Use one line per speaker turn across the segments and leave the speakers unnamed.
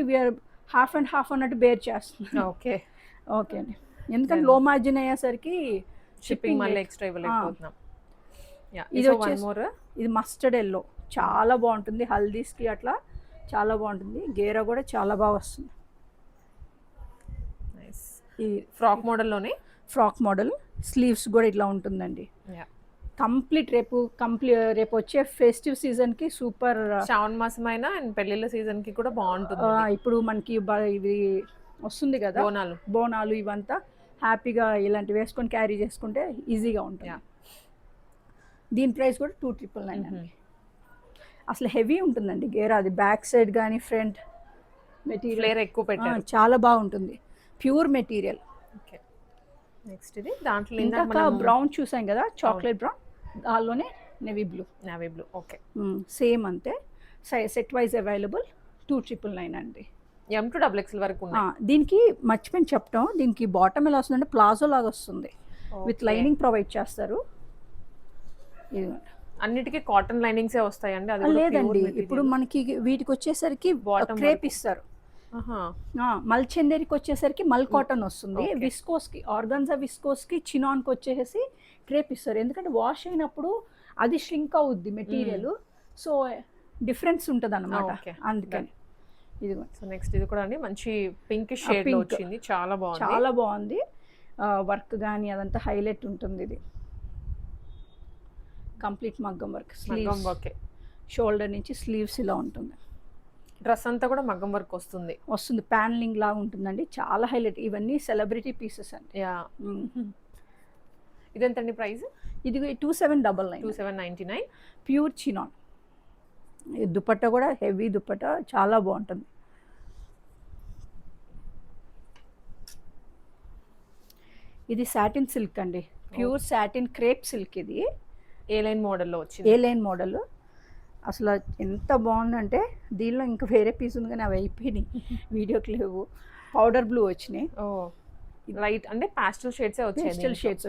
We are half and half అన్నట్టు bear చేస్తున్నాం.
Okay
okay అండి, ఎందుకంటే లో మార్జిన్ అయ్యేసరికి
షిప్పింగ్ మళ్ళీ ఎక్స్ట్రా ఇవ్వలేకపోతున్నాం.
ఇది వచ్చేసి ఇది మస్టర్డ్ ఎల్లో, చాలా బాగుంటుంది హల్దీస్కి అట్లా, చాలా బాగుంటుంది. గేరా కూడా చాలా బాగా వస్తుంది.
ఈ ఫ్రాక్ మోడల్లోనే
ఫ్రాక్ మోడల్, స్లీవ్స్ కూడా ఇట్లా ఉంటుందండి. కంప్లీట్ రేపు వచ్చే ఫెస్టివ్ సీజన్కి సూపర్.
శ్రావణ మాసం అయినా అండ్ పెళ్ళిళ్ళ సీజన్కి కూడా బాగుంటుంది.
ఇప్పుడు మనకి ఇవి వస్తుంది కదా బోనాలు, ఇవంతా హ్యాపీగా ఇలాంటివి వేసుకొని క్యారీ చేసుకుంటే ఈజీగా ఉంటుంది. దీని ప్రైస్ కూడా 299 అండి. అసలు హెవీ ఉంటుందండి గేరా, అది బ్యాక్ సైడ్ కానీ ఫ్రంట్
మెటీరియల్ ఎక్కువ పెట్టారు,
చాలా బాగుంటుంది. Pure material.
నెక్స్ట్ ఇది దాంట్లో
ఇంకా బ్రౌన్ చూసాం కదా, చాక్లెట్ బ్రౌన్, దానిలోనే నేవీ బ్లూ.
ఓకే,
సేమ్ అంతే. సెట్ వైజ్ అవైలబుల్ 299 అండి.
M to XXL వరకు ఉన్నాయి.
దీనికి మర్చిపోయిన చెప్పడం, దీనికి బాటమ్ ఎలా వస్తుందంటే ప్లాజో లాగా వస్తుంది, విత్ లైనింగ్ ప్రొవైడ్ చేస్తారు.
అన్నిటికీ కాటన్ లైనింగ్సే వస్తాయండి? అది
లేదండి, ఇప్పుడు మనకి వీటికి వచ్చేసరికి క్రేప్ ఇస్తారు. మల్చందేరికి వచ్చేసరికి మల్ కాటన్ వస్తుంది. విస్కోస్కి, ఆర్గాన్జా విస్కోస్కి, చినాన్కి వచ్చేసి క్రేప్ ఇస్తారు. ఎందుకంటే వాష్ అయినప్పుడు అది ష్రింక్ అవుద్ది మెటీరియల్, సో డిఫరెన్స్ ఉంటుంది అన్నమాట, అందుకని. ఇదిగో
నెక్స్ట్ ఇది కూడా అండి మంచి పింక్ షేడ్ లో వచ్చింది, చాలా బాగుంది.
చాలా బాగుంది. వర్క్ కానీ అదంతా హైలైట్ ఉంటుంది. ఇది కంప్లీట్ మగ్గం వర్క్, షోల్డర్ నుంచి స్లీవ్స్ ఇలా ఉంటుంది.
డ్రెస్ అంతా కూడా మగ్గం వర్క్ వస్తుంది.
ప్యానలింగ్ లాగా ఉంటుందండి, చాలా హైలైట్. ఇవన్నీ సెలబ్రిటీ పీసెస్ అండి.
ఇదెంతండి ప్రైస్?
ఇది 2799 ప్యూర్ చినాన్. దుపట్టా కూడా హెవీ దుపట్టా, చాలా బాగుంటుంది. ఇది సాటిన్ సిల్క్ అండి, ప్యూర్ సాటిన్ క్రేప్ సిల్క్. ఇది
ఏ లైన్ మోడల్లో వచ్చింది,
ఏ లైన్ మోడల్. అసలు ఎంత బాగుందంటే దీనిలో ఇంకా వేరే పీస్ ఉంది కానీ అవి అయిపోయినాయి, వీడియోకి లేవు. పౌడర్ బ్లూ వచ్చినాయి,
లైట్ అంటే పాస్టల్ షేడ్స్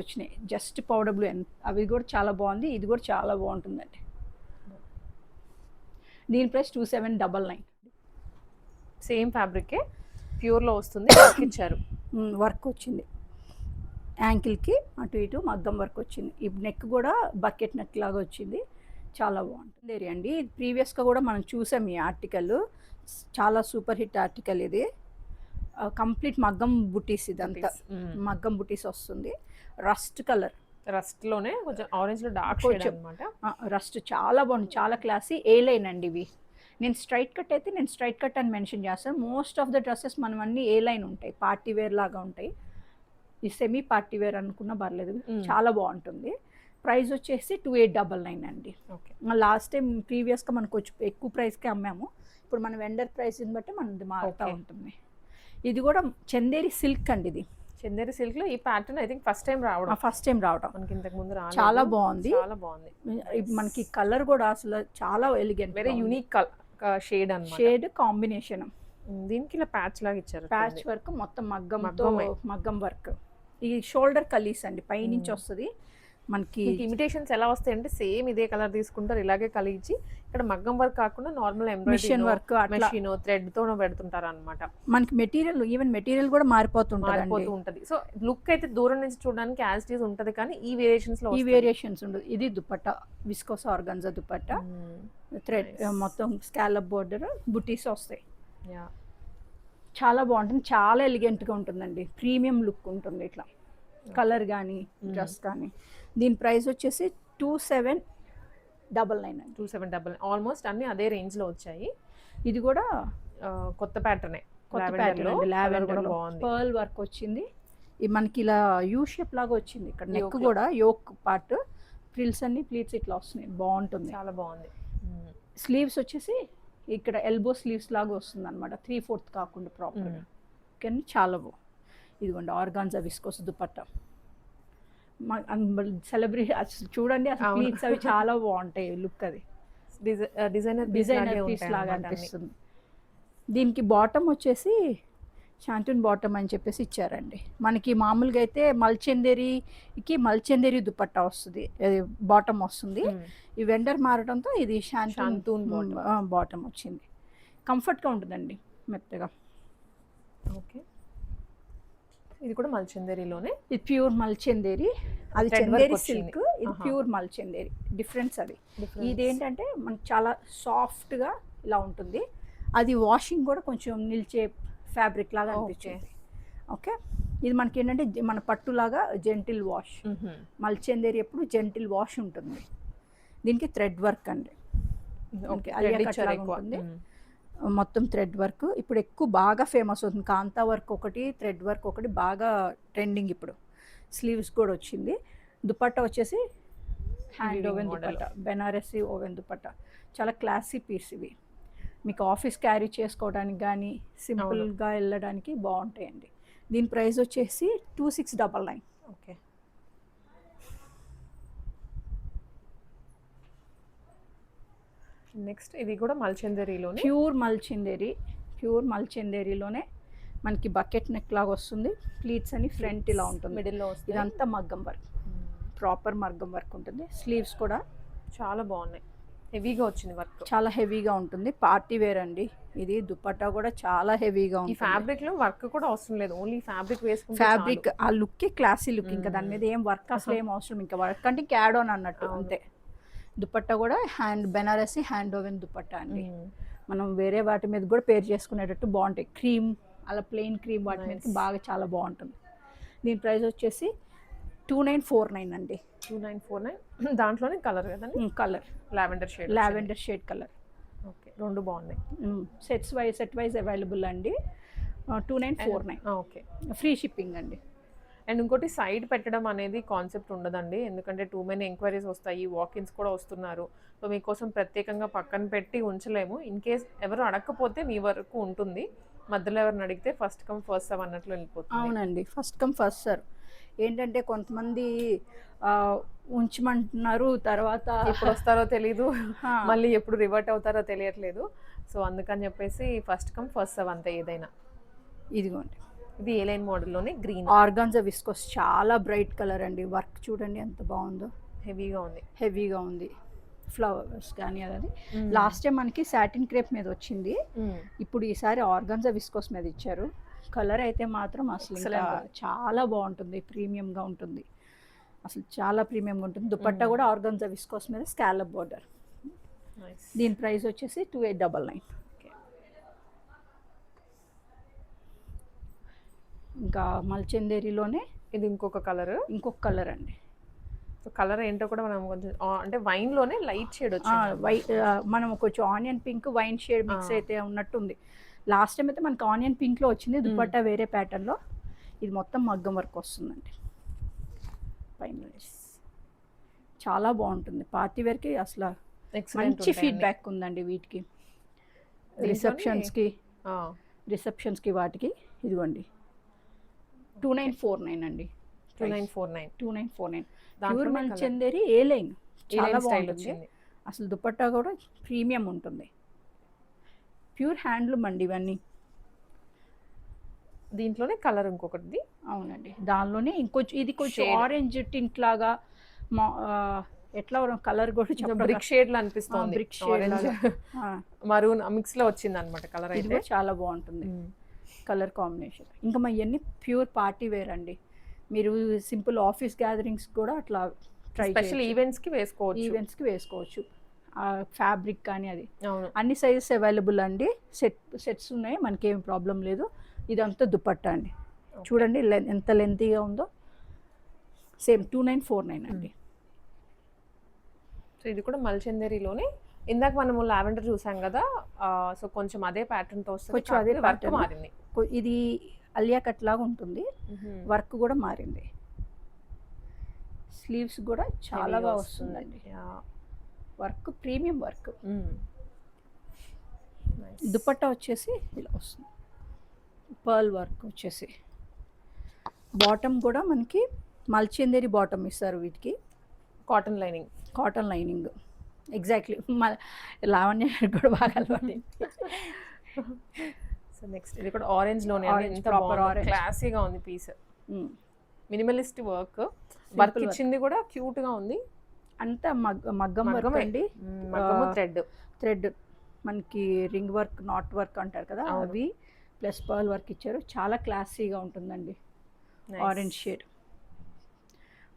వచ్చినాయి, జస్ట్ పౌడర్ బ్లూ. అవి కూడా చాలా బాగుంది, ఇది కూడా చాలా బాగుంటుందండి. దీని ప్రైస్ 2799.
సేమ్ ఫ్యాబ్రికే, ప్యూర్లో వస్తుంది, వర్క్ ఇచ్చారు.
వర్క్ వచ్చింది, యాంకిల్కి అటు ఇటు మగ్గం వర్క్ వచ్చింది. ఈ నెక్ కూడా బకెట్ నెక్ లాగా వచ్చింది, చాలా బాగుంటుంది అండి. ప్రీవియస్గా కూడా మనం చూసాం ఈ ఆర్టికల్, చాలా సూపర్ హిట్ ఆర్టికల్ ఇది. కంప్లీట్ మగ్గం బుటీస్, ఇదంతా మగ్గం బుటీస్ వస్తుంది. రస్ట్ కలర్,
రస్ట్లోనే కొంచెం ఆరెంజ్లో డార్క్ షేడ్ అన్నమాట.
రస్ట్ చాలా బాగుంది, చాలా క్లాసీ. ఏ లైన్ అండి ఇవి. నేను స్ట్రైట్ కట్ అయితే నేను స్ట్రైట్ కట్ అని మెన్షన్ చేస్తాను. మోస్ట్ ఆఫ్ ద డ్రెస్సెస్ మనం అన్నీ ఏ లైన్ ఉంటాయి, పార్టీ వేర్ లాగా ఉంటాయి. ఈ సెమీ పార్టీ వేర్ అనుకున్నా పర్లేదు, చాలా బాగుంటుంది. ప్రైస్ వచ్చేసి 2899 అండి. లాస్ట్ టైం ప్రీవియస్గా మనకు వచ్చి ఎక్కువ ప్రైస్కే అమ్మాము, ఇప్పుడు మన వెండర్ ప్రైస్ని బట్టి మనది మారుతూ ఉంటుంది. ఇది కూడా చందేరి సిల్క్ అండి. ఇది
చందేరి సిల్క్ లో ఈ pattern I think first time రావడం మనకి ఇంతకు ముందు
చాలా బాగుంది.
మనకి
కలర్ కూడా అసలు చాలా ఎలిగెంట్,
వెరీ యూనిక్ షేడ్ అన్నమాట,
షేడ్ కాంబినేషన్.
దీనికి ఇలా ప్యాచ్ లాగా ఇచ్చారు,
ప్యాచ్ వర్క్ మొత్తం మగ్గం వర్క్. ఈ షోల్డర్ కలీస్ అండి, పైనుంచి వస్తుంది మనకి.
ఇమిటేషన్స్ ఎలా వస్తాయి అంటే సేమ్ ఇదే కలర్ తీసుకుంటారు, ఇలాగే కలిగి ఇక్కడ మగ్గం వర్క్ కాకుండా normal
machine work,
machine thread తో పెడుతుంటారు అనమాట.
మనకి మెటీరియల్, ఈవెన్ మెటీరియల్ కూడా మారిపోతుంటది.
సో లుక్ అయితే దూరం నుంచి చూడడానికి యాజ్ ఇట్ ఈస్ ఉంటది, కానీ ఈ వేరియేషన్స్
ఉండదు. ఇది dupatta, viscose organza dupatta, thread మొత్తం స్కాలప్ బోర్డర్, బుటీస్ వస్తాయి. చాలా బాగుంటుంది, చాలా ఎలిగెంట్గా ఉంటుందండి, ప్రీమియం లుక్ ఉంటుంది. ఇట్లా కలర్ కానీ డ్రెస్ కానీ. దీని ప్రైస్ వచ్చేసి 2799.
ఆల్మోస్ట్ అన్ని అదే రేంజ్ లో వచ్చాయి.
ఇది కూడా
కొత్త ప్యాటర్న్,
లావెండర్ పర్ల్ వర్క్ వచ్చింది. ఇది మనకి ఇలా యూ షేప్ లాగా వచ్చింది. ఇక్కడ నెక్ కూడా యోక్ పార్ట్, ఫ్రిల్స్ అన్ని ప్లీట్స్ ఇట్లా వస్తున్నాయి, బాగుంటుంది,
చాలా బాగుంది.
స్లీవ్స్ వచ్చేసి ఇక్కడ ఎల్బో స్లీవ్స్ లాగా వస్తుంది అనమాట, 3/4 కాకుండా ప్రాపర్. కానీ చాలా బాగుంది. ఇదిగోండి ఆర్గాన్జా విస్కోస్ దుపట్టా, సెలబ్రిటీ చూడండి అసలు ప్లీట్స్ అవి చాలా బాగుంటాయి, లుక్ అది డిజైనర్ పీస్ లాగా అనిపిస్తుంది. దీనికి బాటమ్ వచ్చేసి శాంటూన్ బాటమ్ అని చెప్పేసి ఇచ్చారండి. మనకి మామూలుగా అయితే మల్చందేరి దుపట్టా వస్తుంది, బాటమ్ వస్తుంది. ఈ వెండర్ మారడంతో ఇది శాంటూన్ బాటమ్ వచ్చింది. కంఫర్ట్గా ఉంటుందండి, మెత్తగా.
ఓకే. ఇది కూడా మల్చందేరిలోనే
ఇది ప్యూర్ మల్చందేరి, అది
Thread work
చందేరి
వచ్చింది.
సిల్క్, ఇది
ఆహా.
ప్యూర్ మల్చందేరి. డిఫరెన్స్ అది.
Difference.
ఇదేంటంటే మనకు చాలా సాఫ్ట్గా ఇలా ఉంటుంది, అది వాషింగ్ కూడా కొంచెం నిల్చే ఫ్యాబ్రిక్ లాగా అనిపించింది. ఓకే, ఇది మనకి ఏంటంటే మన పట్టులాగా జెంటిల్ వాష్. మల్చందేరి ఎప్పుడు జెంటిల్ వాష్ ఉంటుంది. దీనికి థ్రెడ్ వర్క్ అండి.
ఓకే,
అలియా
థ్రెడ్
కట్
ఇచ్చారు
లాగా
ఎక్కువ.
ఉంటుంది. మొత్తం థ్రెడ్ వర్క్ ఇప్పుడు ఎక్కువ బాగా ఫేమస్ అవుతుంది. కాంతా వర్క్ ఒకటి, థ్రెడ్ వర్క్ ఒకటి బాగా ట్రెండింగ్ ఇప్పుడు. స్లీవ్స్ కూడా వచ్చింది. దుపట్టా వచ్చేసి hand
Weaving
woven
model.
Dupatta, Banarasi woven dupatta. చాలా క్లాసీ పీస్ ఇవి. మీకు ఆఫీస్ క్యారీ చేసుకోవడానికి కానీ సింపుల్గా వెళ్ళడానికి బాగుంటాయండి. దీని ప్రైస్ వచ్చేసి 2699.
ఓకే. నెక్స్ట్ ఇది కూడా మల్చందేరిలోనే
ప్యూర్ మల్చందేరిలోనే మనకి బకెట్ నెక్ లాగా వస్తుంది. ప్లీట్స్ అని ఫ్రంట్ ఇలా ఉంటుంది.
మిడిల్లో వస్తుంది.
ఇదంతా మగ్గం వర్క్, ప్రాపర్ మగ్గం వర్క్ ఉంటుంది. స్లీవ్స్ కూడా
చాలా బాగున్నాయి, హెవీగా వచ్చింది వర్క్.
చాలా హెవీగా ఉంటుంది. పార్టీ వేర్ అండి ఇది. దుపట్టా కూడా చాలా హెవీగా
ఈ
ఉంటుంది.
ఫ్యాబ్రిక్ లో వర్క్ కూడా అవసరం లేదు, ఓన్లీ ఫ్యాబ్రిక్ వేసుకుంటే
ఫ్యాబ్రిక్ ఆ లుక్ క్లాసీ లుక్, ఇంకా దాని మీద ఏం వర్క్ అసలు ఏం అవసరం. ఇంకా వర్క్ అంటే క్యాడ్ ఆన్ అన్నట్టు అంతే. దుపట్టా కూడా hand Banarasi hand woven dupatta అండి. మనం వేరే వాటి మీద కూడా పేర్ చేసుకునేటట్టు బాగుంటాయి. క్రీమ్ అలా ప్లెయిన్ క్రీమ్ వాటి మీదకి బాగా చాలా బాగుంటుంది. దీని ప్రైస్ వచ్చేసి 2949 అండి.
2949. దాంట్లోనే కలర్ కదండి,
colour
lavender shade
colour.
Okay, రెండు బాగున్నాయి.
సెట్ వైజ్ అవైలబుల్ అండి. 2949.
ఓకే,
ఫ్రీ షిప్పింగ్ అండి.
అండ్ ఇంకోటి సైడ్ పెట్టడం అనేది కాన్సెప్ట్ ఉండదండి, ఎందుకంటే టూ మెనీ ఎంక్వైరీస్ వస్తాయి, వాకిన్స్ కూడా వస్తున్నారు. సో మీకోసం ప్రత్యేకంగా పక్కన పెట్టి ఉంచలేము. ఇన్ కేస్ ఎవరు అడగకపోతే మీ వరకు ఉంటుంది, మధ్యలో ఎవరిని అడిగితే ఫస్ట్ కమ్ ఫస్ట్ సర్వ్ అన్నట్లు వెళ్ళిపోతుంది.
అవునండి, ఫస్ట్ కమ్ ఫస్ట్ సర్వ్. ఏంటంటే కొంతమంది ఉంచమంటున్నారు, తర్వాత
ఎప్పుడు వస్తారో తెలీదు, మళ్ళీ ఎప్పుడు రివర్ట్ అవుతారో తెలియట్లేదు. సో అందుకని చెప్పేసి ఫస్ట్ కమ్ ఫస్ట్ సర్వ్ అంతే ఏదైనా.
ఇదిగోండి,
ఇది ఏ లైన్ మోడల్లోనే గ్రీన్
ఆర్గాన్జా విస్కోస్, చాలా బ్రైట్ కలర్ అండి. వర్క్ చూడండి ఎంత బాగుందో, హెవీగా ఉంది. ఫ్లవర్స్ కానీ అది లాస్ట్ టైం మనకి సాటిన్ క్రేప్ మీద వచ్చింది, ఇప్పుడు ఈసారి ఆర్గాన్జా విస్కోస్ మీద ఇచ్చారు. కలర్ అయితే మాత్రం అసలు ఇంకా చాలా బాగుంటుంది, ప్రీమియంగా ఉంటుంది. అసలు చాలా ప్రీమియంగా ఉంటుంది. దుపట్టా కూడా ఆర్గాన్జా విస్కోస్ మీద స్కాలప్ బోర్డర్. దీని ప్రైస్ వచ్చేసి 2899. ఇంకా మల్చందేరిలోనే
ఇది ఇంకొక కలర్
అండి.
సో కలర్ ఏంటో కూడా మనం కొంచెం అంటే వైన్ లోనే లైట్ షేడ్ వచ్చింది.
మనం కొంచెం onion pink wine shade mix అయితే ఉన్నట్టుంది. లాస్ట్ టైం అయితే మనకి ఆనియన్ పింక్లో వచ్చింది, దుపట్టా వేరే ప్యాటర్న్లో. ఇది మొత్తం మగ్గం వర్క్ వస్తుందండి పైన. చాలా బాగుంటుంది. పార్టీ వేర్కి అసలు మంచి ఫీడ్బ్యాక్ ఉందండి వీటికి. రిసెప్షన్స్కి వాటికి. ఇదిగోండి 2949 అండి. 2949. ప్యూర్ మల్చందేరి ఏ లైన్, చాలా బాగుంటుంది. అసలు దుపట్టా కూడా ప్రీమియం ఉంటుంది. ప్యూర్ హ్యాండ్లూమ్ అండి ఇవన్నీ.
దీంట్లోనే కలర్ ఇంకొకటి.
అవునండి, దానిలోనే ఇంకొంచెం ఇది కొంచెం ఆరెంజ్ టింట్ లాగా ఎట్లా కలర్ కూడా
బ్రిక్ షేడ్ అనిపిస్తుంది.
బ్రిక్ షేడ్
మరూన్ మిక్స్ లో వచ్చింది అనమాట కలర్. అయితే
చాలా బాగుంటుంది కలర్ కాంబినేషన్. ఇంకా మా ఇవన్నీ ప్యూర్ పార్టీ వేర్ అండి. మీరు సింపుల్ ఆఫీస్ గ్యాదరింగ్స్ కూడా అట్లా ట్రై
స్పెషల్ ఈవెంట్స్కి
వేసుకోవచ్చు. ఫ్యాబ్రిక్ కానీ అది అన్ని సైజెస్ అవైలబుల్ అండి. సెట్స్ ఉన్నాయి, మనకేం ప్రాబ్లం లేదు. ఇదంతా దుపట్టా అండి, చూడండి ఎంత లెంతీగా ఉందో. సేమ్ 2949 అండి.
సో ఇది కూడా మల్చందేరిలోనే. ఇందాక మనము లావెండర్ చూసాం కదా, సో కొంచెం అదే ప్యాటర్న్ తో వస్తుంది,
కొంచెం అదే ప్యాటర్న్
మారింది.
ఇది అలియా కట్ లాగా ఉంటుంది, వర్క్ కూడా మారింది. స్లీవ్స్ కూడా చాలా బాగా వస్తుందండి. Work premium work. దుపట్టా వచ్చేసి ఇలా వస్తుంది, పర్ల్ వర్క్ వచ్చేసి. బాటమ్ కూడా మనకి మల్చందేరి బాటమ్ ఇస్తారు వీటికి.
Cotton
lining exactly. లావణ్య కూడా బాగా అలవాటు.
సో నెక్స్ట్ ఇది కూడా ఆరెంజ్ లోనే, ప్రాపర్ ఆరెంజ్, క్లాసీగా ఉంది పీస్. మినిమలిస్ట్ వర్క్ ఇచ్చింది కూడా క్యూట్ గా ఉంది.
అంతా మగ్గం వర్క్ అండి.
థ్రెడ్
మనకి రింగ్ వర్క్ నాట్ వర్క్ అంటారు కదా,
అవును.
అవి ప్లస్ పర్ల్ వర్క్ ఇచ్చారు. చాలా క్లాసీగా ఉంటుందండి. Orange shade,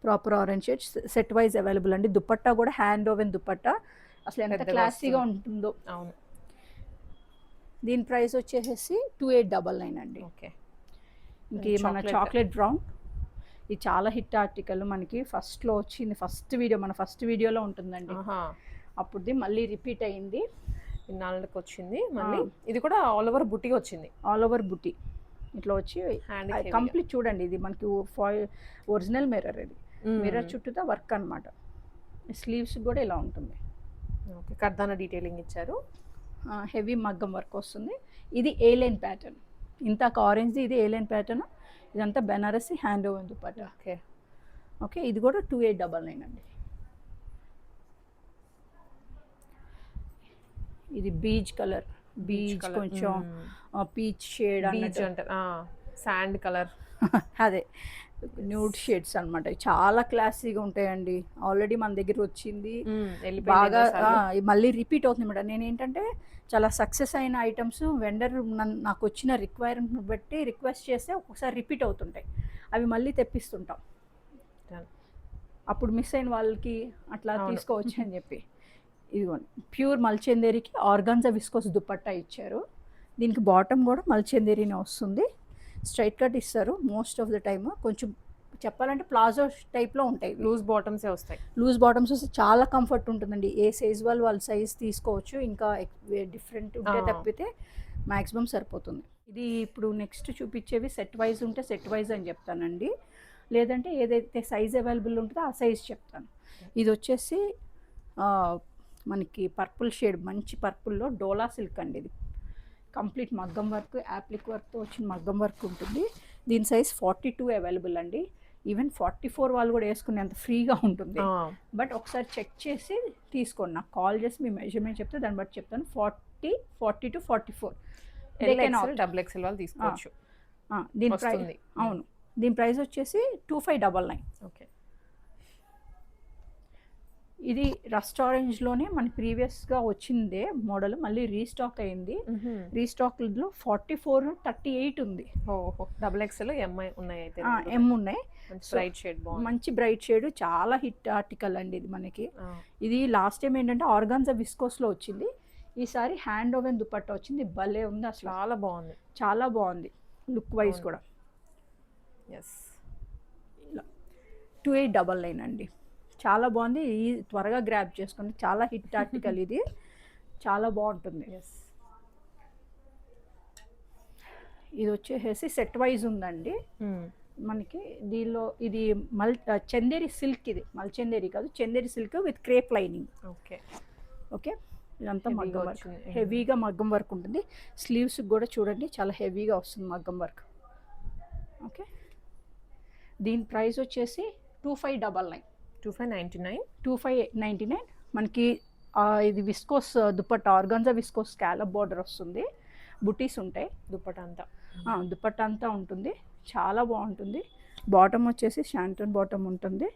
proper orange shade, set wise available అండి. దుపట్టా కూడా హ్యాండ్ ఓవెన్ దుపట్టా, అసలు ఎంత
పెద్దగా
క్లాసీగా
వస్తుంది.
ఉంటుందో.
అవును.
దీని ప్రైస్ వచ్చేసి 2899 అండి.
ఓకే.
ఇంక మన చాక్లెట్ బ్రౌన్, ఇది చాలా హిట్ ఆర్టికల్, మనకి ఫస్ట్లో వచ్చింది, ఫస్ట్ వీడియోలో ఉంటుందండి. అప్పుడుది మళ్ళీ రిపీట్ అయింది,
ఇన్నాళ్ళకి వచ్చింది మళ్ళీ. ఇది కూడా ఆల్ ఓవర్ బుటీ వచ్చింది,
ఆల్ ఓవర్ బుటీ ఇట్లా వచ్చి కంప్లీట్ చూడండి. ఇది మనకి ఒరిజినల్ మిర్రర్, ఇది మిర్రర్ చుట్టూతా వర్క్ అనమాట. స్లీవ్స్ కూడా ఇలా ఉంటుంది.
ఓకే, కర్దానా డీటెయిలింగ్ ఇచ్చారు.
హెవీ మగ్గం వర్క్ వస్తుంది. ఇది ఏ లైన్ ప్యాటర్న్, ఇంతకు ఆరెంజ్ది, ఇది ఏ లైన్ ప్యాటర్న్. ఇదంతా Banarasi hand woven dupatta.
Okay.
Okay, ఇది కూడా 2899 అండి. ఇది బీచ్ కలర్, బీచ్ కొంచెం పీచ్ షేడ్
అంటే శాండ్ కలర్,
అదే న్యూడ్ షేడ్స్ అనమాట. చాలా క్లాసీగా ఉంటాయండి. ఆల్రెడీ మన దగ్గర వచ్చింది, బాగా మళ్ళీ రిపీట్ అవుతుంది మేడం. నేను ఏంటంటే చాలా సక్సెస్ అయిన ఐటమ్స్ వెండర్ నాకు వచ్చిన రిక్వైర్మెంట్ బట్టి రిక్వెస్ట్ చేస్తే ఒక్కొక్కసారి రిపీట్ అవుతుంటాయి, అవి మళ్ళీ తెప్పిస్తుంటాం. అప్పుడు మిస్ అయిన వాళ్ళకి అట్లా తీసుకోవచ్చు అని చెప్పి. ఇదిగోండి, ప్యూర్ మల్చందేరికి ఆర్గాన్జా విస్కోస్ దుపట్టా ఇచ్చారు. దీనికి బాటమ్ కూడా మల్చందేరీనే వస్తుంది. స్ట్రైట్ కట్ ఇస్తారు మోస్ట్ ఆఫ్ ద టైమ్. కొంచెం చెప్పాలంటే ప్లాజో టైప్లో ఉంటాయి,
లూజ్ బాటమ్సే వస్తాయి.
లూజ్ బాటమ్స్ వస్తే చాలా కంఫర్ట్ ఉంటుందండి. ఏ సైజ్ వాళ్ళ సైజ్ తీసుకోవచ్చు. ఇంకా డిఫరెంట్ ఉంటే తప్పితే మ్యాక్సిమం సరిపోతుంది. ఇది ఇప్పుడు నెక్స్ట్ చూపించేవి సెట్ వైజ్ ఉంటే సెట్ వైజ్ అని చెప్తానండి, లేదంటే ఏదైతే సైజ్ అవైలబుల్ ఉంటుందో ఆ సైజ్ చెప్తాను. ఇది వచ్చేసి మనకి పర్పుల్ షేడ్, మంచి పర్పుల్లో డోలా సిల్క్ అండి. ఇది కంప్లీట్ మగ్గం వర్క్, యాప్లిక్ వర్క్తో వచ్చిన మగ్గం వర్క్ ఉంటుంది. దీని సైజ్ 42 అవైలబుల్ అండి. ఈవెన్ 44 వాళ్ళు కూడా వేసుకునేంత ఫ్రీగా ఉంటుంది. బట్ ఒకసారి చెక్ చేసి తీసుకోండి, నాకు కాల్ చేసి మీ మెజర్మెంట్ చెప్తే దాన్ని బట్టి చెప్తాను. 40, 42, 44
డబుల్ ఎక్స్ఎల్ వాళ్ళు తీసుకోవచ్చు.
దీని ప్రైస్, అవును, దీని ప్రైస్ వచ్చేసి 2599.
ఓకే.
ఇది రస్ట్ ఆరెంజ్లోనే మన ప్రీవియస్గా వచ్చిందే మోడల్, మళ్ళీ రీస్టాక్ అయింది. రీస్టాక్లో 44, 38 ఉంది.
ఓహో, డబుల్ ఎక్స్ఎల్ ఎంఐ ఉన్నాయి అయితే,
ఎం ఉన్నాయి.
బ్రైట్ షేడ్,
మంచి బ్రైట్ షేడ్, చాలా హిట్ ఆర్టికల్ అండి ఇది మనకి. ఇది లాస్ట్ టైం ఏంటంటే ఆర్గాన్జా విస్కోస్లో వచ్చింది, ఈసారి హ్యాండ్ ఓవెన్ దుపట్టా వచ్చింది. భలే ఉంది అసలు,
చాలా బాగుంది,
చాలా బాగుంది లుక్ వైజ్ కూడా.
ఎస్,
ఇలా 2899 అండి, చాలా బాగుంది. ఈ త్వరగా గ్రాబ్ చేసుకోండి, చాలా హిట్ ఆర్టికల్ ఇది, చాలా బాగుంటుంది. ఇది వచ్చేసి సెట్ వైజ్ ఉందండి మనకి. దీనిలో ఇది చందేరి సిల్క్, ఇది మల్చందేరి కాదు, Chanderi silk with crepe lining.
Okay.
Okay, ఇదంతా మగ్గం వర్క్, హెవీగా మగ్గం వర్క్ ఉంటుంది. స్లీవ్స్ కూడా చూడండి చాలా హెవీగా వస్తుంది మగ్గం వర్క్. ఓకే, దీని ప్రైస్ వచ్చేసి 2599. 2599 మనకి. ఇది viscose dupatta, organza viscose scallop border వస్తుంది, బుటీస్ ఉంటాయి. దుపట్టా అంతా ఉంటుంది, చాలా బాగుంటుంది. బాటమ్ వచ్చేసి షాంటన్ బాటమ్ ఉంటుంది.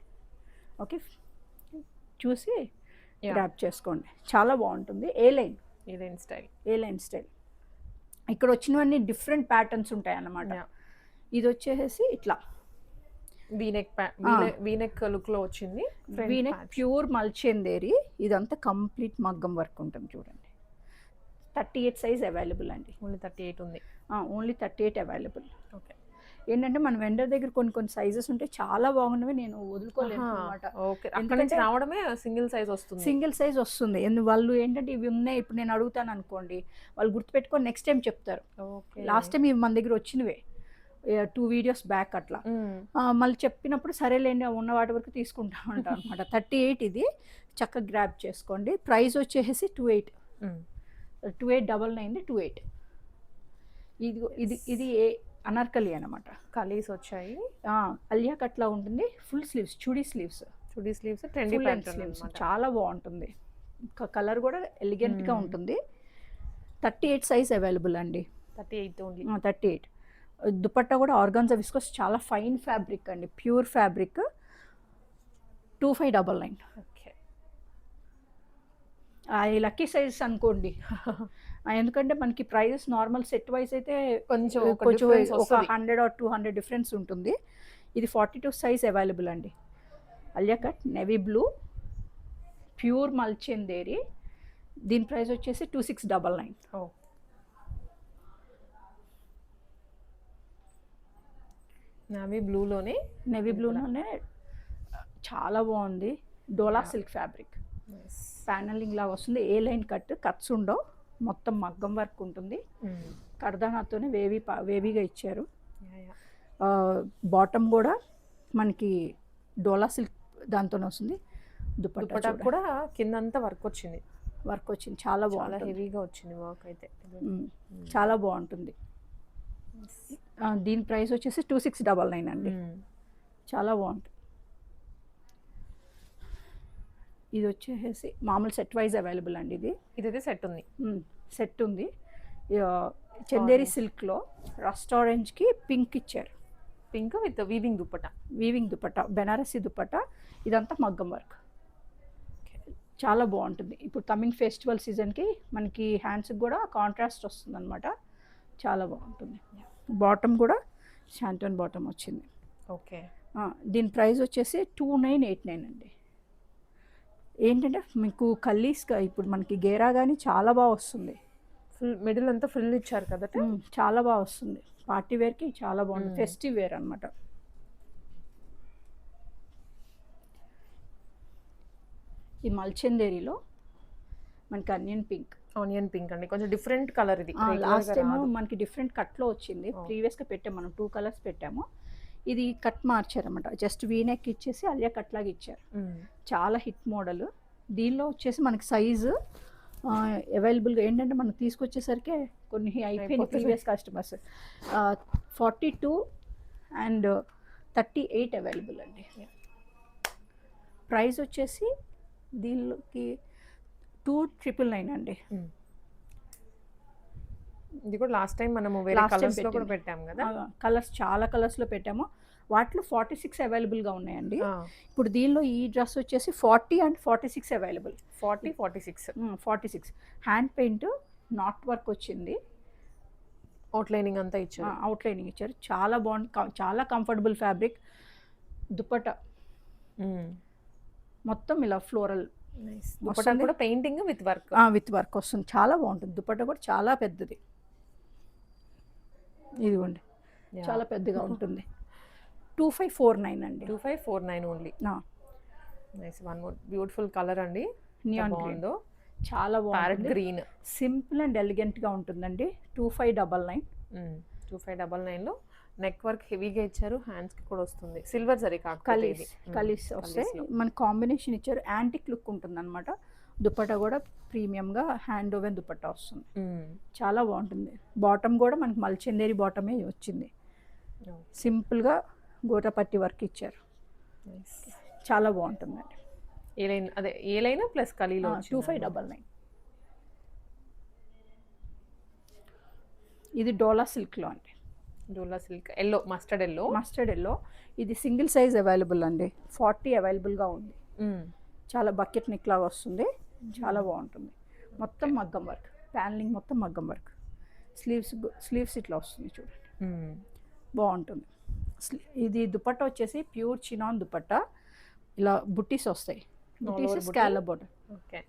ఓకే, చూసి గ్రాబ్ చేసుకోండి, చాలా బాగుంటుంది. ఏ లైన్ స్టైల్. ఇక్కడ వచ్చినవన్నీ డిఫరెంట్ ప్యాటర్న్స్ ఉంటాయి అన్నమాట. ఇది వచ్చేసి ఇట్లా
వీనెక్ లుక్ లో వచ్చింది.
వీనెక్ ప్యూర్ మల్చందేరి, ఇదంతా కంప్లీట్ మగ్గం వర్క్ ఉంటుంది చూడండి. 38 సైజ్ అవైలబుల్ అండి.
ఓన్లీ 38 ఉంది.
Only 38 available.
ఓకే.
ఏంటంటే మన వెండర్ దగ్గర కొన్ని సైజెస్ ఉంటాయి, చాలా బాగున్నవి, నేను వదులుకోలేను అనమాట.
ఎందుకంటే రావడమే సింగిల్ సైజ్ వస్తుంది. వాళ్ళు ఏంటంటే ఇవి ఉన్నాయి, ఇప్పుడు నేను అడుగుతాను అనుకోండి, వాళ్ళు గుర్తుపెట్టుకొని నెక్స్ట్ టైం చెప్తారు. లాస్ట్ టైం ఇవి మన దగ్గర వచ్చినవే 2 వీడియోస్ బ్యాక్ అట్లా. మళ్ళీ చెప్పినప్పుడు సరేలేండి ఉన్న వాటి వరకు తీసుకుంటా ఉంటాం అనమాట. 38 ఇది, చక్కగా గ్రాబ్ చేసుకోండి. ప్రైస్ వచ్చేసి 2899, 28. ఇది అనార్కలి అనమాట. కలీస్ వచ్చాయి,
అలియా కట్లా ఉంటుంది. ఫుల్ స్లీవ్స్, చుడీ స్లీవ్స్,
ట్రెండీ ప్యాటర్న్,
చాలా బాగుంటుంది. కలర్ కూడా ఎలిగెంట్గా ఉంటుంది. 38 సైజ్ అవైలబుల్ అండి.
38 ఓన్లీ.
38. దుపట్టా కూడా ఆర్గాన్జా విస్కోస్, చాలా ఫైన్ ఫ్యాబ్రిక్ అండి, ప్యూర్ ఫ్యాబ్రిక్. 2599.
ఓకే.
ఈ లక్కీ సైజెస్ అనుకోండి. ఎందుకంటే మనకి ప్రైజెస్ నార్మల్ సెట్ వైస్ అయితే
కొంచెం ఒక
కొంచెం
డిఫరెన్స్
ఒక
వస్తది.
100 ఆర్ 200 డిఫరెన్స్ ఉంటుంది. ఇది 42 సైజ్ అవైలబుల్ అండి. Alia cut navy blue pure మల్చెందేరి. దీని ప్రైస్ వచ్చేసి 2699.
ఓహ్! నావీ బ్లూలోనే
నేవీ బ్లూలోనే చాలా బాగుంది. డోలా సిల్క్ ఫ్యాబ్రిక్
నైస్.
ప్యానలింగ్ లాగా వస్తుంది. ఏ లైన్ కట్స్ ఉండవు, మొత్తం మగ్గం వర్క్ ఉంటుంది. కర్దానాతోనే వేవీగా ఇచ్చారు. బాటమ్ కూడా మనకి డోలా సిల్క్ దాంతోనే వస్తుంది.
దుపట్టా కూడా కిందంతా వర్క్ వచ్చింది.
చాలా
చాలా
బాగుంటుంది.
హెవీగా వచ్చింది వర్క్ అయితే.
చాలా బాగుంటుంది. దీని ప్రైస్ వచ్చేసి 2699 అండి. చాలా బాగుంటుంది. ఇది వచ్చేసి మామూలు సెట్ వైజ్ అవైలబుల్ అండి.
ఇదైతే సెట్ ఉంది.
సెట్ ఉంది. చందేరి సిల్క్లో రస్ట్ ఆరెంజ్కి పింక్ ఇచ్చారు.
Pink with weaving dupatta,
Banarasi dupatta. ఇదంతా మగ్గం వర్క్. చాలా బాగుంటుంది. ఇప్పుడు కమింగ్ ఫెస్టివల్ సీజన్కి మనకి హ్యాండ్స్కి కూడా కాంట్రాస్ట్ వస్తుంది అనమాట. చాలా బాగుంటుంది. బాటమ్ కూడా షాంటన్ బాటమ్ వచ్చింది.
ఓకే.
దీని ప్రైస్ వచ్చేసి 2989 అండి. ఏంటంటే మీకు కల్లీస్గా ఇప్పుడు మనకి గేరా కానీ చాలా బాగా వస్తుంది.
ఫుల్ మిడిల్ అంతా ఫుల్ ఇచ్చారు కదా.
చాలా బాగా వస్తుంది. పార్టీ వేర్కి చాలా బాగుంటుంది. ఫెస్టివ్ వేర్ అనమాట. ఈ మల్చెందేరిలో మనకి ఆనియన్ పింక్
అండి, కొంచెం డిఫరెంట్ కలర్ ఇది.
లాస్ట్ టైం మనకి డిఫరెంట్ కట్లో వచ్చింది. ప్రీవియస్గా పెట్టాము మనం 2 కలర్స్ పెట్టాము. ఇది కట్ మార్చారన్నమాట. జస్ట్ వీనెక్ ఇచ్చేసి అలియా కట్ లాగా ఇచ్చారు. చాలా హిట్ మోడల్. దీనిలో వచ్చేసి మనకి సైజు అవైలబుల్గా ఏంటంటే మనం తీసుకొచ్చేసరికి కొన్ని అయిపోయిన ప్రీవియస్ కస్టమర్స్. 42 అండ్ 38 అవైలబుల్ అండి. ప్రైస్ వచ్చేసి దీనికి 2999 అండి.
ఇది కూడా లాస్ట్ టైం మనము వేరే కలర్స్ లో కూడా పెట్టాము కదా.
చాలా కలర్స్లో పెట్టాము. వాటిలో 46 అవైలబుల్గా ఉన్నాయండి. ఇప్పుడు దీనిలో ఈ డ్రెస్ వచ్చేసి 40 and 46 available.
46
hand paint not work వచ్చింది.
అవుట్లైనింగ్ అంతా ఇచ్చారు.
అవుట్లైనింగ్ ఇచ్చారు. చాలా బాగుంది. చాలా కంఫర్టబుల్ ఫ్యాబ్రిక్. దుపట్టా మొత్తం ఇలా ఫ్లోరల్
దుపట్టా కూడా పెయింటింగ్ విత్
వర్క్ వస్తుంది. చాలా బాగుంటుంది. దుపట్టా కూడా చాలా పెద్దది. ఇదిగోండి, చాలా పెద్దగా ఉంటుంది. 2549 అండి.
2549 only. Nice. One more beautiful colour అండి.
Neon green. చాలా బాగుంది.
గ్రీన్
సింపుల్ అండ్ ఎలిగెంట్ గా ఉంటుందండి. 2599.
2599లో నెక్ వర్క్ హెవీగా ఇచ్చారు. హ్యాండ్స్ కి కూడా వస్తుంది. సిల్వర్ జరీ
కలీస్ వస్తాయి. మన కాంబినేషన్ ఇచ్చారు. యాంటిక్ లుక్ ఉంటుంది అనమాట. దుపట్టా కూడా ప్రీమియంగా హ్యాండ్ ఓవెన్ దుపట్టా వస్తుంది. చాలా బాగుంటుంది. బాటమ్ కూడా మనకి మల్చెందేరి బాటమే వచ్చింది. సింపుల్గా గోటపట్టి వర్క్ ఇచ్చారు. చాలా బాగుంటుందండి.
ఏ లైన్ ప్లస్ కలీలో
2599. ఇది డోలా సిల్క్లో అండి.
డోలా సిల్క్ ఎల్లో, మస్టర్డ్
ఎల్లో. ఇది సింగిల్ సైజ్ అవైలబుల్ అండి. 40 అవైలబుల్గా ఉంది. చాలా బకెట్ నెక్ లాగా వస్తుంది. చాలా బాగుంటుంది. మొత్తం మగ్గం వర్క్. ప్యానలింగ్ మొత్తం మగ్గం వర్క్. స్లీవ్స్ ఇట్లా వస్తుంది చూడండి. బాగుంటుంది. ఇది దుపట్టా వచ్చేసి ప్యూర్ చినాన్ దుపట్టా. ఇలా బుట్టీస్ వస్తాయి. బుట్టీస్ స్కాలప్ బోర్డర్.
ఓకే.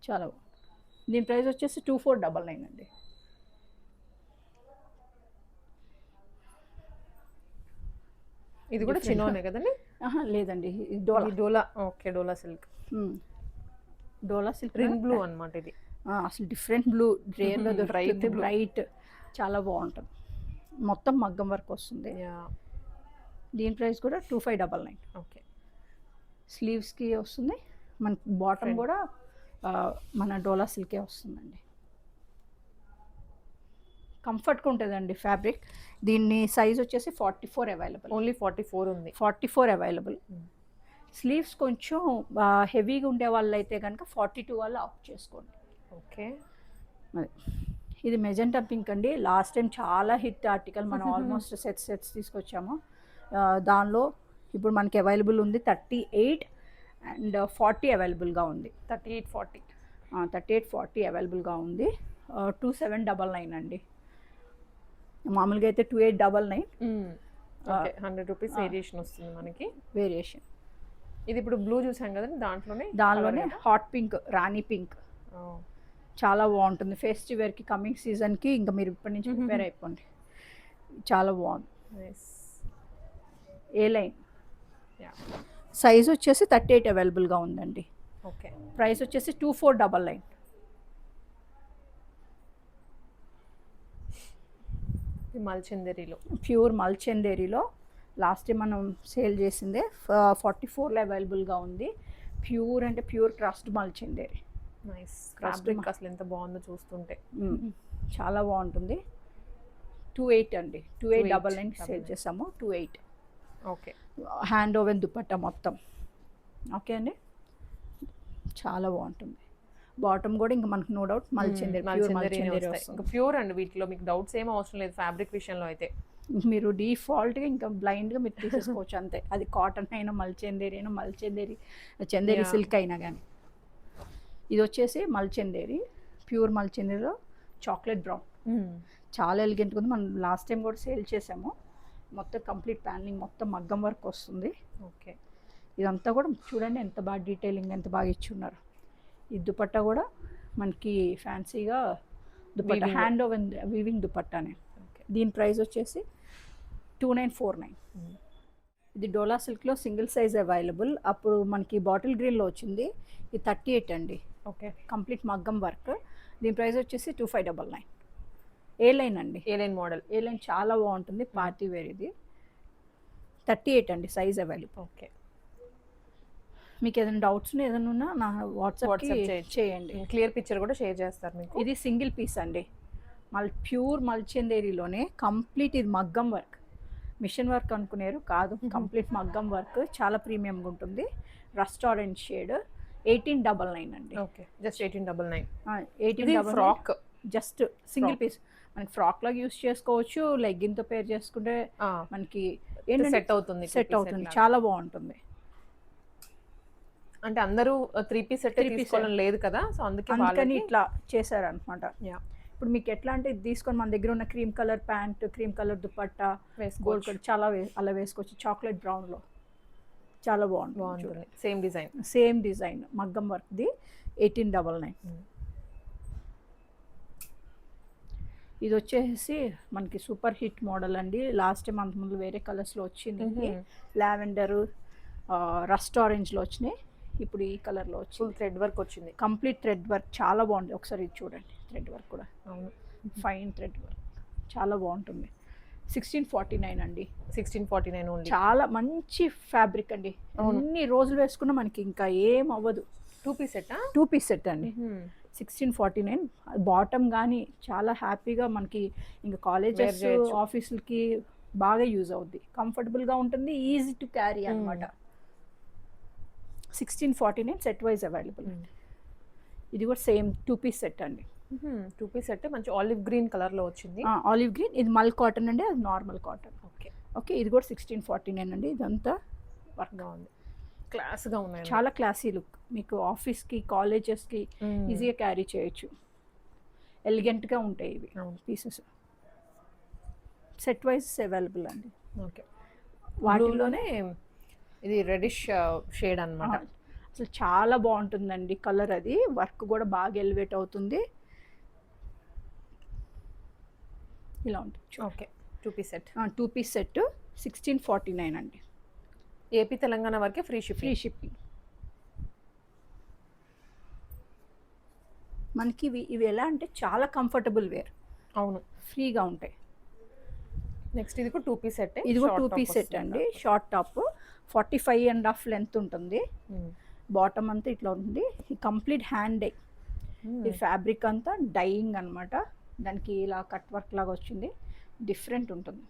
చాలా బాగుంటుంది. దీని ప్రైస్ వచ్చేసి 2499 అండి.
ఇది కూడా చిన్నోనే కదండి.
లేదండి,
డోలా. ఓకే, డోలా సిల్క్. రింగ్ బ్లూ అన్నమాట ఇది.
అసలు డిఫరెంట్ బ్లూ, రేర్లో బ్రైట్. చాలా బాగుంటుంది. మొత్తం మగ్గం వర్క్ వస్తుంది. దీని ప్రైస్ కూడా 2599.
ఓకే.
స్లీవ్స్కి వస్తుంది. మన బాటమ్ కూడా మన డోలా సిల్కే వస్తుందండి. కంఫర్ట్గా ఉంటుందండి ఫ్యాబ్రిక్. దీన్ని సైజ్ వచ్చేసి 44 అవైలబుల్.
ఓన్లీ 44 ఉంది.
44 అవైలబుల్. స్లీవ్స్ కొంచెం హెవీగా ఉండే వాళ్ళు అయితే కనుక 42 వాళ్ళు ఆఫ్ చేసుకోండి.
ఓకే.
ఇది మెజెంటా పింక్ అండి. లాస్ట్ టైం చాలా హిట్ ఆర్టికల్. మనం ఆల్మోస్ట్ సెట్స్ తీసుకొచ్చాము. దానిలో ఇప్పుడు మనకి అవైలబుల్ ఉంది 38 అండ్ 40 అవైలబుల్గా ఉంది.
38, 40.
3840 అవైలబుల్గా ఉంది. 2799 అండి. మామూలుగా అయితే 2899
ఓకే. 100 రూపీస్ వేరియేషన్ వస్తుంది మనకి.
వేరియేషన్.
ఇది ఇప్పుడు బ్లూ చూసాం కదండి, దాంట్లోనే
దానిలోనే హాట్ పింక్, రాణి పింక్
ఓహ్!
చాలా బాగుంటుంది. ఫెస్టివ్ వేర్కి, కమింగ్ సీజన్కి ఇంకా మీరు ఇప్పటి నుంచి ప్రిపేర్ అయిపోండి. చాలా బాగుంది.
నైస్.
ఏ లైన్
యాహ్!
సైజ్ వచ్చేసి 38 అవైలబుల్గా ఉందండి.
ఓకే.
ప్రైస్ వచ్చేసి 2499.
ఇది మల్చందరిలో
ప్యూర్ మల్చందేరిలో లాస్ట్ టైం మనం సేల్ చేసిందే 44లో అవైలబుల్గా ఉంది. ప్యూర్ అంటే ప్యూర్ క్రస్ట్ మల్చందేరి.
నైస్. ఫ్యాబ్రిక్ అసలు ఎంత బాగుందో చూస్తుంటే.
చాలా బాగుంటుంది. 28 అండి. 2899 సేల్ చేసాము. 28.
ఓకే.
హ్యాండ్ ఓవెన్ దుపట్టా మొత్తం. ఓకే అండి, చాలా బాగుంటుంది. బాటమ్ కూడా ఇంకా మనకు నో డౌట్ మల్చందేరి, ప్యూర్ మల్చందేరి వస్తుంది.
ఇంకా ప్యూర్ అండి, వీటిలో మీకు డౌట్స్ ఏం అవసరం లేదు ఫ్యాబ్రిక్ విషయంలో అయితే.
మీరు డిఫాల్ట్గా ఇంకా బ్లైండ్గా మీరు తీసేసుకోవచ్చు అంతే. అది కాటన్ అయినా మల్చందేరి అయినా, మల్చందేరి చందేరి సిల్క్ అయినా కానీ. ఇది వచ్చేసి మల్చందేరి, ప్యూర్ మల్చందేరిలో చాక్లెట్ బ్రౌన్. చాలా ఎలిగెంట్గా ఉంది. మనం లాస్ట్ టైం కూడా సేల్ చేసాము. మొత్తం కంప్లీట్ ప్యానలింగ్, మొత్తం మగ్గం వర్క్ వస్తుంది.
ఓకే.
ఇదంతా కూడా చూడండి ఎంత బాగా డీటెయిలింగ్, ఎంత బాగా ఇచ్చున్నారు. ఈ దుపట్టా కూడా మనకి ఫ్యాన్సీగా దుపట్టా, హ్యాండ్ ఓవెన్ వీవింగ్ దుపట్టానే. దీని ప్రైస్ వచ్చేసి 2949. ఇది డోలా సిల్క్లో సింగిల్ సైజ్ అవైలబుల్. అప్పుడు మనకి బాటిల్ గ్రీన్లో వచ్చింది. ఇది 38 అండి.
ఓకే.
కంప్లీట్ మగ్గం వర్క్. దీని ప్రైస్ వచ్చేసి 2599. ఏ లైన్ అండి,
ఏ లైన్ మోడల్.
ఏ లైన్ చాలా బాగుంటుంది, పార్టీ వేర్. ఇది 38 అండి సైజ్ అవైలబుల్.
ఓకే.
మీకు ఏదైనా డౌట్స్ ఏదైనా ఉన్నా నా వాట్సాప్ చేయండి.
క్లియర్ పిక్చర్ కూడా షేర్ చేస్తారు మీకు.
ఇది సింగిల్ పీస్ అండి. ప్యూర్ మల్చందేరిలోనే కంప్లీట్ ఇది మగ్గం వర్క్. మిషన్ వర్క్ అనుకునేరు కాదు, కంప్లీట్ మగ్గం వర్క్. చాలా ప్రీమియంగా ఉంటుంది. Rust orange shade. 1899 అండి.
Okay. Just 1899.
1899
frock.
Just single piece. మనకి ఫ్రాక్ లాగా యూస్ చేసుకోవచ్చు, లెగ్గిన్తో పేర్ చేసుకుంటే మనకి
సెట్ అవుతుంది.
సెట్ అవుతుంది, చాలా బాగుంటుంది.
అంటే అందరూ 3 పీస్ సెట్ తీసుకోవాలని లేదు కదా, సో అందుకని
ఇట్లా చేశారు అనమాట. ఇప్పుడు మీకు ఎట్లా అంటే ఇది తీసుకొని మన దగ్గర ఉన్న cream colour pant, cream colour dupatta, gold colour చాలా అలా వేసుకోవచ్చు. చాక్లెట్ బ్రౌన్లో చాలా బాగుంటుంది. సేమ్ డిజైన్ మగ్గం వర్క్ది. 1899. ఇది వచ్చేసి మనకి సూపర్ హిట్ మోడల్ అండి. లాస్ట్ టైం అంత ముందు వేరే కలర్స్లో వచ్చింది. లావెండరు, రస్ట్ ఆరెంజ్లో వచ్చినాయి. ఇప్పుడు ఈ కలర్లో వచ్చి
థ్రెడ్ వర్క్ వచ్చింది.
కంప్లీట్ థ్రెడ్ వర్క్ చాలా బాగుంది. ఒకసారి ఇది చూడండి, థ్రెడ్ వర్క్ కూడా.
అవును,
ఫైన్ థ్రెడ్ వర్క్ చాలా బాగుంటుంది. 1649 అండి.
1649 ఓన్లీ.
చాలా మంచి ఫ్యాబ్రిక్ అండి. అన్ని రోజులు వేసుకున్నా మనకి ఇంకా ఏం అవ్వదు.
2 పీస్ సెట్.
2 పీస్ సెట్ అండి. 1649. బాటమ్ కానీ చాలా హ్యాపీగా మనకి ఇంకా కాలేజెస్, ఆఫీసులకి బాగా యూజ్ అవుద్ది. కంఫర్టబుల్గా ఉంటుంది, ఈజీ టు క్యారీ అనమాట. 1649 సెట్ వైజ్ అవైలబుల్ అండి. ఇది కూడా సేమ్ 2 పీస్ సెట్ అండి.
2 పీస్ సెట్ మంచి ఆలివ్ గ్రీన్ కలర్లో వచ్చింది.
Olive green. ఇది మల్ కాటన్ అండి, అది నార్మల్ కాటన్.
ఓకే.
ఓకే. ఇది కూడా 1649 అండి. ఇదంతా
వర్క్గా ఉంది, క్లాస్గా ఉన్నాయి.
చాలా క్లాసీ లుక్. మీకు ఆఫీస్కి, కాలేజెస్కి ఈజీగా క్యారీ చేయొచ్చు. ఎలిగెంట్గా ఉంటాయి ఇవి పీసెస్. సెట్ వైజ్ అవైలబుల్ అండి.
ఓకే. వాటిలోనే ఇది రెడిష్ షేడ్ అన్నమాట.
అసలు చాలా బాగుంటుందండి కలర్. అది వర్క్ కూడా బాగా ఎలివేట్ అవుతుంది. ఇలా ఉంటుంది.
Okay. 2 piece set.
2 piece set 1649 అండి.
ఏపీ తెలంగాణ వరకే ఫ్రీ షిప్పింగ్.
మనకి ఇవి ఎలా అంటే చాలా కంఫర్టబుల్ వేర్.
అవును,
ఫ్రీగా ఉంటాయి.
నెక్స్ట్ ఇది కూడా 2 పీస్ సెట్.
ఇది కూడా 2 పీస్ సెట్ అండి. షార్ట్ టాప్ 45.5 లెంత్ ఉంటుంది. బాటమ్ అంతా ఇట్లా ఉంటుంది. Complete hand dye. ఈ ఫ్యాబ్రిక్ అంతా డైయింగ్ అనమాట. దానికి ఇలా కట్ వర్క్ లాగా వచ్చింది, డిఫరెంట్ ఉంటుంది.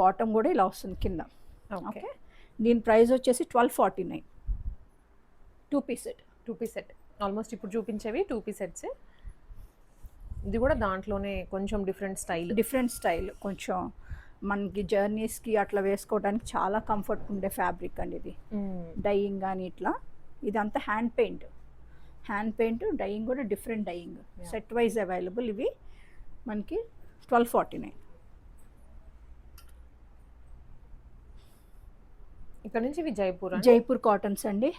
బాటమ్ కూడా ఇలా వస్తుంది కింద. ఓకే. దీని ప్రైస్ వచ్చేసి 1249. 2 piece set.
2 piece set almost ఇప్పుడు చూపించేవి 2 పీస్ సెట్స్. ఇది కూడా దాంట్లోనే కొంచెం డిఫరెంట్ స్టైల్. కొంచెం మనకి జర్నీస్కి అట్లా వేసుకోవడానికి చాలా కంఫర్ట్ ఉండే ఫ్యాబ్రిక్ అండి ఇది. డైయింగ్ కానీ ఇట్లా. ఇదంతా hand paint.
Hand paint dyeing కూడా different dyeing
Yeah.
Set wise available. ఇవి మనకి 1249.
ఇక్కడ నుంచి ఇవి జైపూర్ అండి.
జైపూర్ కాటన్స్ అండి.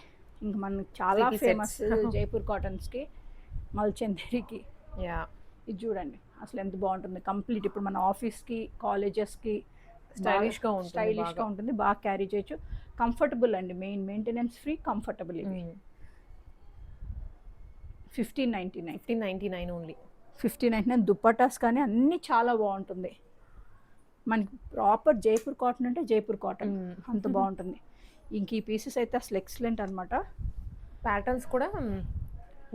ఇంక మనకి చాలా
3
ఫేమస్
sets.
జైపూర్ కాటన్స్కి, మల్చందేరికి.
యా
ఇది చూడండి అసలు ఎంత బాగుంటుంది. కంప్లీట్ ఇప్పుడు మన ఆఫీస్కి, కాలేజెస్కి
స్టైలిష్గా ఉంటుంది
స్టైలిష్గా
బాగా.
ఉంటుంది, బాగా క్యారీ చేయొచ్చు. కంఫర్టబుల్ అండి, మెయింటెనెన్స్ ఫ్రీ, కంఫర్టబుల్. ఇది 1599.
1599 ఓన్లీ.
1599. దుప్పటాస్ కానీ అన్నీ చాలా బాగుంటుంది. మనకి ప్రాపర్ జైపూర్ కాటన్ అంటే జైపూర్ కాటన్ అంత బాగుంటుంది. ఇంక ఈ పీసెస్ అయితే అసలు ఎక్సలెంట్ అనమాట.
ప్యాటర్న్స్ కూడా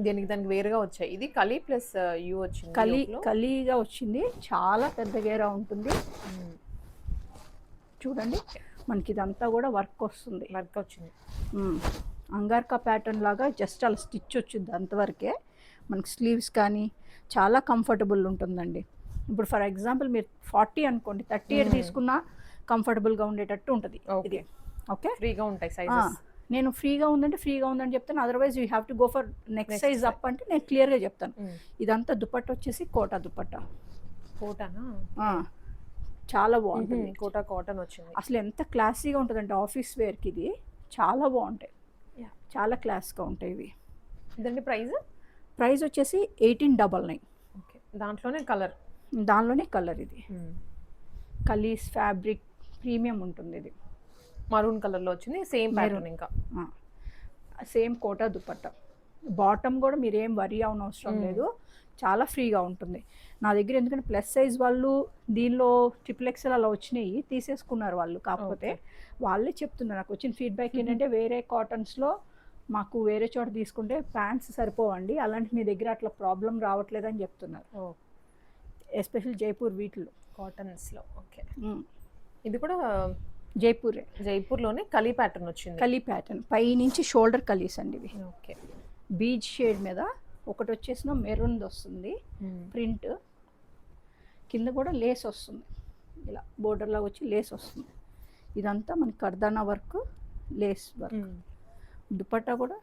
దానికి వేరుగా వచ్చాయి. ఇది కలీ ప్లస్ యూ వచ్చింది.
కలీగా వచ్చింది, చాలా పెద్ద గేరా ఉంటుంది. చూడండి మనకి ఇదంతా కూడా వర్క్ వస్తుంది.
వర్క్ వచ్చింది.
అంగార్కా ప్యాటర్న్ లాగా జస్ట్ అలా స్టిచ్ వచ్చింది అంతవరకే. మనకి స్లీవ్స్ కానీ చాలా కంఫర్టబుల్ ఉంటుందండి. ఇప్పుడు ఫర్ ఎగ్జాంపుల్ మీరు 40 అనుకోండి, 38 తీసుకున్నా కంఫర్టబుల్గా ఉండేటట్టు ఉంటుంది ఇది. ఓకే,
ఫ్రీగా ఉంటాయి సైజెస్.
నేను ఫ్రీగా ఉందని చెప్తాను. Otherwise you have to go for next size up అంటే నేను క్లియర్గా చెప్తాను. ఇదంతా దుపట్టా వచ్చేసి కోటా దుపట్టా.
కోటానా?
చాలా బాగుంటుంది.
కోటా కాటన్ వచ్చింది.
అసలు ఎంత క్లాసీగా ఉంటుందంటే ఆఫీస్ వేర్కి ఇది చాలా బాగుంటాయి, చాలా క్లాస్గా ఉంటాయి ఇవి.
ఇదండి
ప్రైస్ వచ్చేసి 1899.
ఓకే, దాంట్లోనే కలర్.
ఇది కలీస్ ఫ్యాబ్రిక్ ప్రీమియం ఉంటుంది. ఇది
మరూన్ కలర్లో వచ్చింది. సేమ్ ప్యాటర్న్, ఇంకా
సేమ్ కోటా దుపట్టా. బాటమ్ కూడా మీరు ఏం వరీ అవనవసరం లేదు, చాలా ఫ్రీగా ఉంటుంది. నా దగ్గర ఎందుకంటే ప్లస్ సైజ్ వాళ్ళు దీనిలో XXL అలా వచ్చినాయి, తీసేసుకున్నారు వాళ్ళు. కాకపోతే వాళ్ళే చెప్తున్నారు, నాకు వచ్చిన ఫీడ్బ్యాక్ ఏంటంటే వేరే కాటన్స్లో మాకు వేరే చోట తీసుకుంటే ప్యాంట్స్ సరిపోవండి, అలాంటి మీ దగ్గర అట్లా ప్రాబ్లం రావట్లేదని చెప్తున్నారు. ఎస్పెషల్ జైపూర్ వీటిలో
కాటన్స్లో. ఓకే, ఇది కూడా
జైపూర్లోనే
కలీ ప్యాటర్న్ వచ్చింది.
కలీ ప్యాటర్న్ పై నుంచి షోల్డర్ కలీస్ అండి ఇవి.
ఓకే,
బీచ్ షేడ్ మీద ఒకటి వచ్చేసిన మెరూన్ వస్తుంది ప్రింట్, కింద కూడా లేస్ వస్తుంది, ఇలా బోర్డర్ లాగా వచ్చి లేస్ వస్తుంది. ఇదంతా మనకి కర్దానా వర్క్, లేస్ వర్క్. దుపట్టా కూడా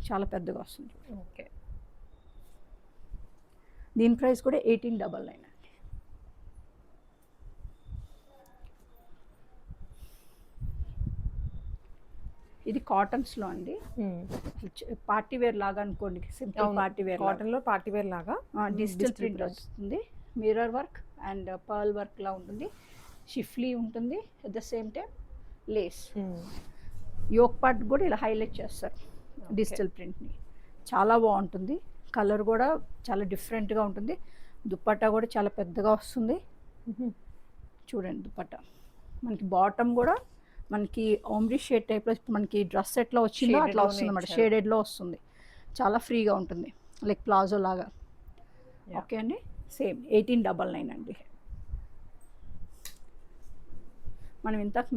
చాలా పెద్దగా వస్తుంది.
ఓకే,
దీని ప్రైస్ కూడా 1899 అండి. ఇది కాటన్స్లో అండి, పార్టీ వేర్ లాగా అనుకోండి, సింపుల్ పార్టీ వేర్.
కాటన్లో పార్టీ వేర్ లాగా
డిజిటల్ ప్రింట్ వస్తుంది, mirror work and pearl work లా ఉంటుంది. షిఫ్లీ ఉంటుంది, at the same time lace. Yoke part కూడా ఇలా హైలైట్ చేస్తారు డిజిటల్ ప్రింట్ని, చాలా బాగుంటుంది. కలర్ కూడా చాలా డిఫరెంట్గా ఉంటుంది. దుపట్టా కూడా చాలా పెద్దగా వస్తుంది. చూడండి దుపట్టా మనకి బాటమ్ కూడా మనకి ఓమ్రీ షేడ్ టైప్లో మనకి డ్రెస్ ఎట్లా వచ్చిందో అట్లా వస్తుంది అన్నమాట, షేడెడ్లో వస్తుంది. చాలా ఫ్రీగా ఉంటుంది, లైక్ ప్లాజో లాగా. ఓకే అండి, సేమ్ 1899 అండి. మనం ఇంతకు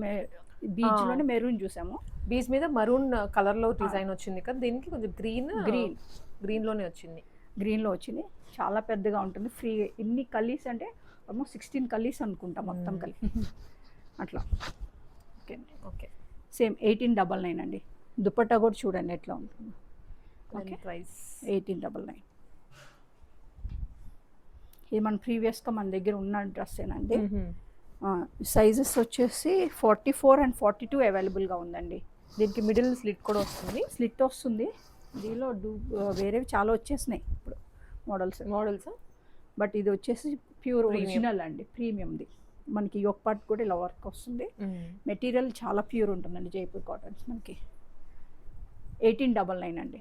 బీచ్లోనే మెరూన్ చూసాము,
బీచ్ మీద మరూన్ కలర్లో డిజైన్ వచ్చింది కదా, దీనికి కొంచెం గ్రీన్లోనే వచ్చింది.
గ్రీన్లో వచ్చింది, చాలా పెద్దగా ఉంటుంది. ఫ్రీ ఎన్ని కలీస్ అంటే ఆల్మోస్ట్ 16 కలీస్ అనుకుంటా మొత్తం కలిపి అట్లా. ఓకే అండి,
ఓకే,
సేమ్ 1899 అండి. దుపట్టా కూడా చూడండి ఎట్లా ఉంటుంది. Okay,
price
1899. ఇది మన ప్రీవియస్గా మన దగ్గర ఉన్న డ్రెస్సేనండి. సైజెస్ వచ్చేసి 44 and 42 అవైలబుల్గా ఉందండి.
దీనికి మిడిల్ స్లిట్ కూడా వస్తుంది.
స్లిట్ వస్తుంది, దీనిలో వేరేవి చాలా వచ్చేసినాయి ఇప్పుడు మోడల్స్. బట్ ఇది వచ్చేసి ప్యూర్ ఒరిజినల్ అండి, ప్రీమియంది. మనకి యోక్ పార్ట్ కూడా ఇలా వర్క్ వస్తుంది. మెటీరియల్ చాలా ప్యూర్ ఉంటుందండి జైపూర్ కాటన్స్. మనకి 1899 అండి.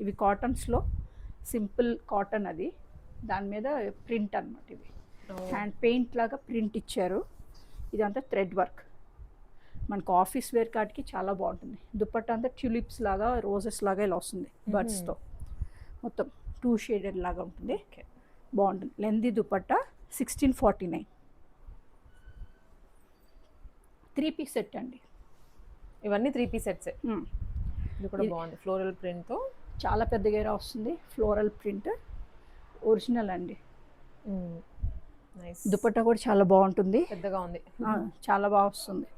ఇవి కాటన్స్లో సింపుల్ కాటన్, అది దాని మీద ప్రింట్ అనమాట. ఇవి హ్యాండ్ పెయింట్ లాగా ప్రింట్ ఇచ్చారు. ఇదంతా థ్రెడ్ వర్క్, మనకు ఆఫీస్ వేర్ కాటికి చాలా బాగుంటుంది. దుపట్టా అంతా ట్యూలిప్స్ లాగా, రోజెస్ లాగా ఇలా వస్తుంది బర్డ్స్తో, మొత్తం 2 షేడెడ్ లాగా ఉంటుంది. బాగుంటుంది. లెందీ దుపట్టా 1649. 3-piece సెట్ అండి.
ఇవన్నీ 3-piece సెట్స్. ఇది కూడా బాగుంది, ఫ్లోరల్ ప్రింట్తో
చాలా పెద్ద గేరా వస్తుంది. ఫ్లోరల్ ప్రింట్ ఒరిజినల్ అండి. దుపట్టా కూడా చాలా బాగుంటుంది,
పెద్దగా ఉంది,
చాలా బాగా వస్తుంది.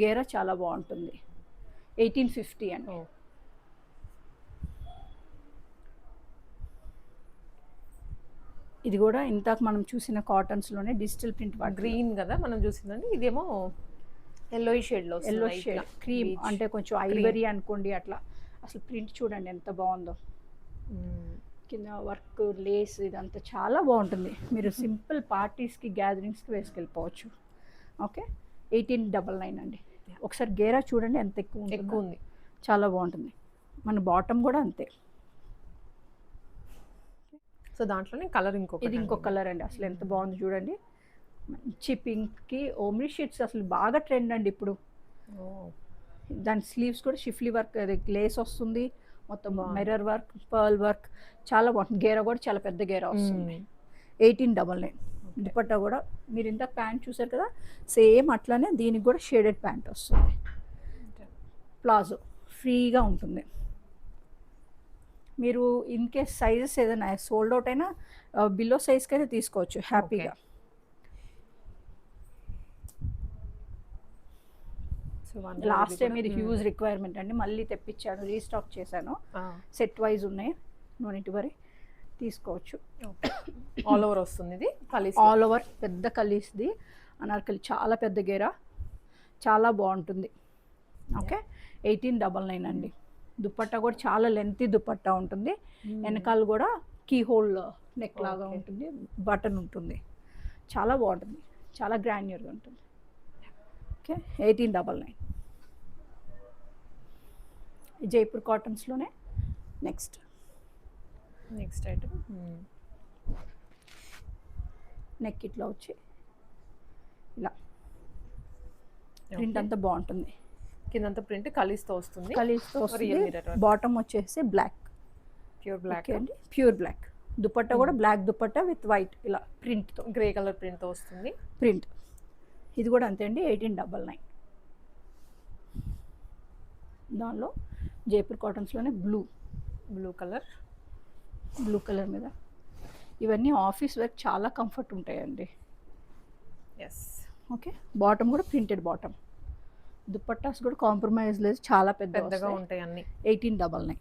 గేరా చాలా బాగుంటుంది. 1850 అండి. ఇది కూడా ఇందాక మనం చూసిన కాటన్స్లోనే డిజిటల్ ప్రింట్
గ్రీన్ కదా మనం చూసిందండి, ఇదేమో ఎల్లో షేడ్లో
ఎల్లో
వస్తుంది.
షేడ్ క్రీమ్ అంటే కొంచెం ఐవరీ అనుకోండి అట్లా. అసలు ప్రింట్ చూడండి ఎంత బాగుందో. కింద వర్క్ లేస్ ఇదంతా చాలా బాగుంటుంది. మీరు సింపుల్ పార్టీస్కి గ్యాదరింగ్స్కి వేసుకెళ్ళిపోవచ్చు. ఓకే 1899 అండి. ఒకసారి గేరా చూడండి ఎంత ఎక్కువ
ఉంది.
చాలా బాగుంటుంది. మన బాటమ్ కూడా అంతే.
సో దాంట్లోనే కలర్
ఇది ఇంకో కలర్ అండి. అసలు ఎంత బాగుంది చూడండి. మంచి పింక్కి ఓమ్రీ షీట్స్ అసలు బాగా ట్రెండ్ అండి ఇప్పుడు. దాని స్లీవ్స్ కూడా షిఫ్లీ వర్క్, అది గ్లేస్ వస్తుంది, మొత్తం మిర్రర్ వర్క్, పర్ల్ వర్క్ చాలా బాగుంటుంది. గేరా కూడా చాలా పెద్ద గేరా వస్తుంది. 1899. దుపట్టా కూడా మీరు ఇందాక ప్యాంట్ చూసారు కదా, సేమ్ అట్లానే దీనికి కూడా షేడెడ్ ప్యాంట్ వస్తుంది. ప్లాజో ఫ్రీగా ఉంటుంది. మీరు ఇన్ కేస్ సైజెస్ ఏదైనా సోల్డ్ అవుట్ అయినా బిలో సైజ్కి అయితే తీసుకోవచ్చు హ్యాపీగా. లాస్ట్ టైం ఇది హ్యూజ్ రిక్వైర్మెంట్ అండి, మళ్ళీ తెప్పించాను, రీస్టాక్ చేశాను. సెట్ వైజ్ ఉన్నాయి, నో నీడ్ టు వరీ, తీసుకోవచ్చు.
ఆల్ ఓవర్ వస్తుంది ఇది,
ఆల్ ఓవర్ పెద్ద కలీస్ది అనార్కలి, చాలా పెద్ద గేరా, చాలా బాగుంటుంది. ఓకే 1899 అండి. దుపట్టా కూడా చాలా లెంతీ దుపట్టా ఉంటుంది. వెనకాల కూడా కీ హోల్ నెక్ లాగా ఉంటుంది, బటన్ ఉంటుంది, చాలా బాగుంటుంది, చాలా గ్రాన్యూర్గా ఉంటుంది. ఓకే 1899. జైపూర్ కాటన్స్లోనే నెక్స్ట్
ఐటమ్.
నెక్ ఇట్లా వచ్చి ఇలా ప్రింట్ అంతా బాగుంటుంది.
కిందంతా ప్రింట్ కలీస్తో వస్తుంది.
బాటమ్ వచ్చేసి బ్లాక్,
ప్యూర్ బ్లాక్
అండి, ప్యూర్ బ్లాక్. దుపట్టా కూడా బ్లాక్ దుపట్టా విత్ వైట్ ఇలా ప్రింట్తో,
గ్రే కలర్ ప్రింట్తో వస్తుంది
ప్రింట్. ఇది కూడా అంతే అండి 1899. దానిలో జైపూర్ కాటన్స్లోనే బ్లూ కలర్ మీద ఇవన్నీ ఆఫీస్ వర్క్ చాలా కంఫర్ట్ ఉంటాయండి.
ఎస్.
ఓకే బాటమ్ కూడా ప్రింటెడ్ బాటమ్. దుపట్టాస్ కూడా కాంప్రమైజ్ లేదు, చాలా పెద్దగా
ఉంటాయి అన్ని.
1899.